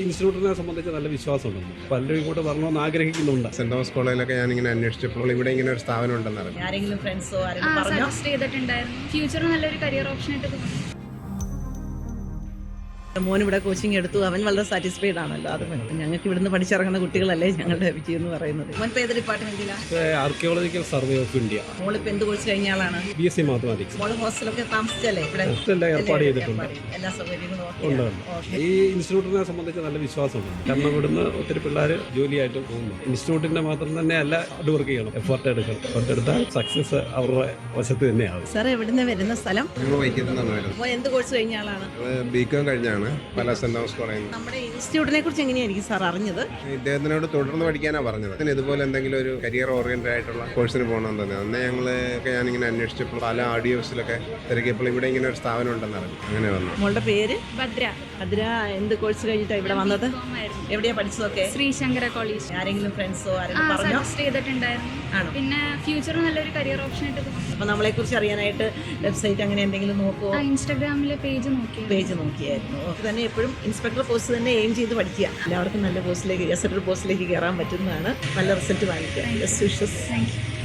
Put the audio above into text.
ഇൻസ്റ്റിറ്റ്യൂട്ടിനെ സംബന്ധിച്ച് നല്ല വിശ്വാസമുണ്ട്. പലരും ഇങ്ങോട്ട് വരണമെന്ന് ആഗ്രഹിക്കുന്നുണ്ട്. സെന്റ് തോമസ് കോളേജിലൊക്കെ ഞാനിങ്ങനെ അന്വേഷിച്ചപ്പോൾ ഇവിടെ ഇങ്ങനെ ഒരു സ്ഥാപനം ഉണ്ടെന്ന് അറിയാം. ആരെങ്കിലും ഫ്രണ്ട്സോ ആരെങ്കിലും സജസ്റ്റ് ചെയ്തിട്ടുണ്ടായിരുന്നു. ഫ്യൂച്ചറിൽ നല്ലൊരു കരിയർ ഓപ്ഷൻ ആയിട്ട് തോന്നി. മോൻ ഇവിടെ കോച്ചിങ് എടുത്തു, അവൻ വളരെ സാറ്റിസ്ഫൈഡ് ആണല്ലോ. അത് ഞങ്ങൾക്ക് ഇവിടുന്ന് പഠിച്ചിറങ്ങുന്ന കുട്ടികളല്ലേ ഞങ്ങളുടെ വിജയം എന്ന് പറയുന്നത്. മോൻ ഏത് ഡിപ്പാർട്ട്മെന്റിലാണ്? Archaeological survey of India. മോളിപ്പോൾ എന്ത് കോഴ്സ് കഴിഞ്ഞ ആളാണ്? BSc mathematics. മോള് ഹോസ്റ്റലൊക്കെ താമസിച്ചല്ലേ? ഇവിടെ ഏർപ്പാട് ചെയ്തിട്ടുണ്ട്. എല്ലാ സൗകര്യങ്ങളും ഉണ്ട്. ഈ ഇൻസ്റ്റിറ്റ്യൂട്ടിനെ സംബന്ധിച്ച് നല്ല വിശ്വാസമുണ്ട്. കാരണം ഇവിടുന്ന് ഒത്തിരി പിള്ളേർ ജോലിയായിട്ട് പോകുന്നു. ഇൻസ്റ്റിറ്റ്യൂട്ടിന്റെ മാത്രം തന്നെ അല്ല, ഹാർഡ് വർക്ക് ചെയ്യണം, എഫേർട്ട് എടുക്കണം. എഫേർട്ട് എടുത്താൽ സക്സസ് അവരുടെ വശത്ത് തന്നെയാവും. സാർ എവിടുന്ന് വരുന്ന സ്ഥലം? ഞങ്ങൾ വൈക്കത്തുനിന്നാണ് വരുന്നത്. മോൻ എന്ത് കോഴ്സ് കഴിഞ്ഞ ആളാണ്? BCom കഴിഞ്ഞാണ് പല സെന്റ് തോമസ് കോളേജിൽ. നമ്മുടെ ഇൻസ്റ്റിറ്റ്യൂട്ടിനെ കുറിച്ച് എങ്ങനെയായിരിക്കും സാർ അറിഞ്ഞത്? ഇദ്ദേഹത്തിനോട് തുടർന്ന് പഠിക്കാനാണ് പറഞ്ഞത്. അതിന് ഇതുപോലെ എന്തെങ്കിലും ഒരു കരിയർ ഓറിയന്റഡ് ആയിട്ടുള്ള കോഴ്സിന് പോകണമെന്ന് തോന്നി. അന്നേ ഞാനിങ്ങനെ അന്വേഷിച്ചപ്പോൾ പല RDOസിലൊക്കെ തിരക്കിയപ്പോൾ ഇവിടെ ഇങ്ങനെ ഒരു സ്ഥാപനം ഉണ്ടെന്ന് അറിഞ്ഞു. അങ്ങനെ വന്നു. മോളുടെ പേര്? ഭദ്ര. ഭദ്ര എന്ത് കോഴ്സ് കഴിഞ്ഞിട്ടാണ് ഇവിടെ വന്നത്? എവിടെയാ പഠിച്ചതൊക്കെ? ശ്രീശങ്കര കോളേജ്. ആരെങ്കിലും ഫ്രണ്ട്സോ ആരെങ്കിലും പറഞ്ഞോ? സജസ്റ്റ് ചെയ്തിട്ടുണ്ടായിരുന്നു. ആണോ? പിന്നെ ഫ്യൂച്ചറിൽ നല്ലൊരു കരിയർ ഓപ്ഷൻ ആയിട്ട് തോന്നി. അപ്പൊ നമ്മളെ കുറിച്ച് അറിയാനായിട്ട് വെബ്സൈറ്റ് അങ്ങനെ എന്തെങ്കിലും നോക്കുമോ? ഇൻസ്റ്റാഗ്രാമിലെ പേജ് നോക്കിയായിരുന്നു. തന്നെ എപ്പോഴും ഇൻസ്പെക്ടർ പോസ്റ്റ് തന്നെ എയിം ചെയ്ത് പഠിക്കുക. എല്ലാവർക്കും നല്ല പോസ്റ്റിലേക്ക്, ഗസറ്റഡ് പോസ്റ്റിലേക്ക് കയറാൻ പറ്റുന്നതാണ്. നല്ല റിസൾട്ട് വാങ്ങിക്കുക. Best wishes. Thank you.